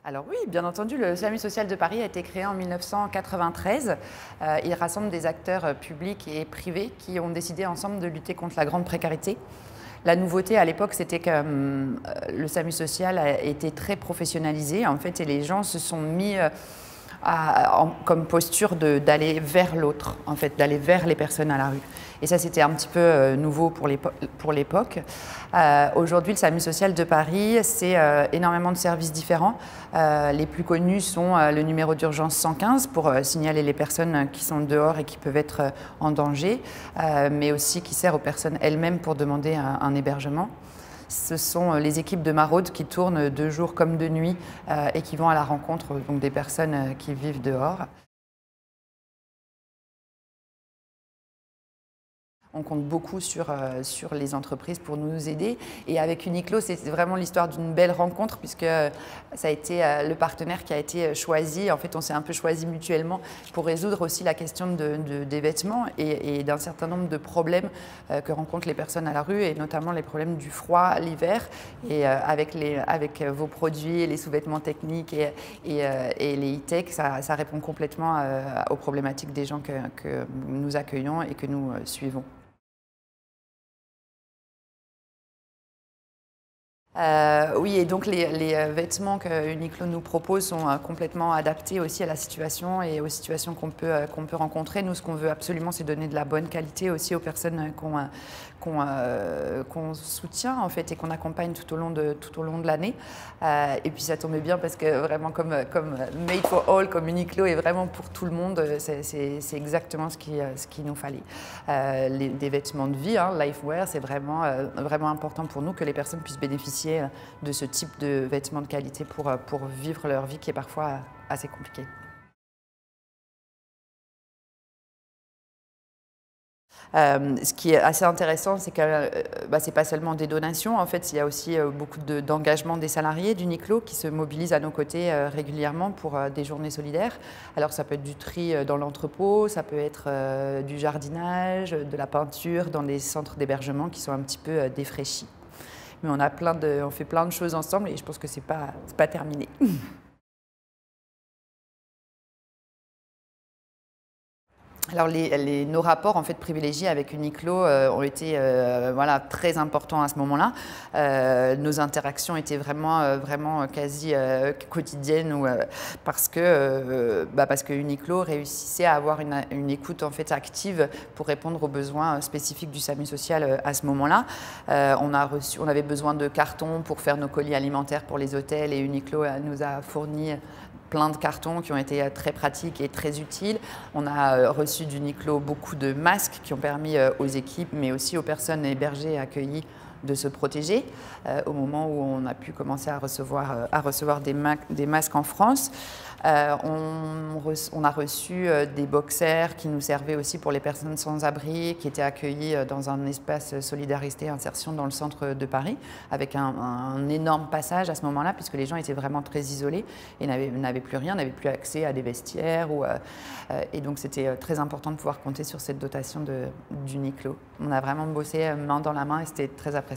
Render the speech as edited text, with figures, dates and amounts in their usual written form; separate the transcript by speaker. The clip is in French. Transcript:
Speaker 1: Alors oui, bien entendu, le SAMU social de Paris a été créé en 1993. Il rassemble des acteurs publics et privés qui ont décidé ensemble de lutter contre la grande précarité. La nouveauté à l'époque, c'était que le SAMU social a été très professionnalisé en fait, et les gens se sont mis comme posture d'aller vers l'autre, en fait, d'aller vers les personnes à la rue. Et ça, c'était un petit peu nouveau pour l'époque. Aujourd'hui, le SAMU social de Paris, c'est énormément de services différents. Les plus connus sont le numéro d'urgence 115 pour signaler les personnes qui sont dehors et qui peuvent être en danger, mais aussi qui sert aux personnes elles-mêmes pour demander un hébergement. Ce sont les équipes de maraude qui tournent de jour comme de nuit et qui vont à la rencontre donc, des personnes qui vivent dehors. On compte beaucoup sur les entreprises pour nous aider. Et avec Uniqlo, c'est vraiment l'histoire d'une belle rencontre puisque ça a été le partenaire qui a été choisi. En fait, on s'est un peu choisi mutuellement pour résoudre aussi la question des vêtements et d'un certain nombre de problèmes que rencontrent les personnes à la rue et notamment les problèmes du froid l'hiver. Et avec vos produits, les sous-vêtements techniques et les e-tech, ça répond complètement aux problématiques des gens que nous accueillons et que nous suivons. Oui, et donc les vêtements que Uniqlo nous propose sont complètement adaptés aussi à la situation et aux situations qu'on peut rencontrer. Nous, ce qu'on veut absolument, c'est donner de la bonne qualité aussi aux personnes qu'on soutient en fait et qu'on accompagne tout au long de l'année. Et puis ça tombait bien parce que vraiment comme Made for All, comme Uniqlo est vraiment pour tout le monde, c'est exactement ce qu'il nous fallait. Des vêtements de vie, hein, Lifewear, c'est vraiment important pour nous que les personnes puissent bénéficier de ce type de vêtements de qualité pour vivre leur vie qui est parfois assez compliquée. Ce qui est assez intéressant, c'est que c'est pas seulement des donations. En fait, il y a aussi beaucoup d'engagement des salariés d'Uniqlo qui se mobilisent à nos côtés régulièrement pour des journées solidaires. Alors, ça peut être du tri dans l'entrepôt, ça peut être du jardinage, de la peinture dans des centres d'hébergement qui sont un petit peu défraîchis. Mais on fait plein de choses ensemble et je pense que c'est pas terminé. Alors nos rapports en fait privilégiés avec Uniqlo ont été très importants à ce moment-là. Nos interactions étaient vraiment quasi quotidiennes parce que Uniqlo réussissait à avoir une écoute en fait active pour répondre aux besoins spécifiques du SAMU social à ce moment-là. On avait besoin de cartons pour faire nos colis alimentaires pour les hôtels et Uniqlo nous a fourni plein de cartons qui ont été très pratiques et très utiles. On a reçu d'Uniqlo beaucoup de masques qui ont permis aux équipes, mais aussi aux personnes hébergées et accueillies de se protéger au moment où on a pu commencer à recevoir des masques en France. On a reçu des boxers qui nous servaient aussi pour les personnes sans abri, qui étaient accueillies dans un espace solidarité et insertion dans le centre de Paris, avec un énorme passage à ce moment-là, puisque les gens étaient vraiment très isolés et n'avaient plus rien, n'avaient plus accès à des vestiaires. Et donc c'était très important de pouvoir compter sur cette dotation d'Uniqlo. On a vraiment bossé main dans la main et c'était très appréciable.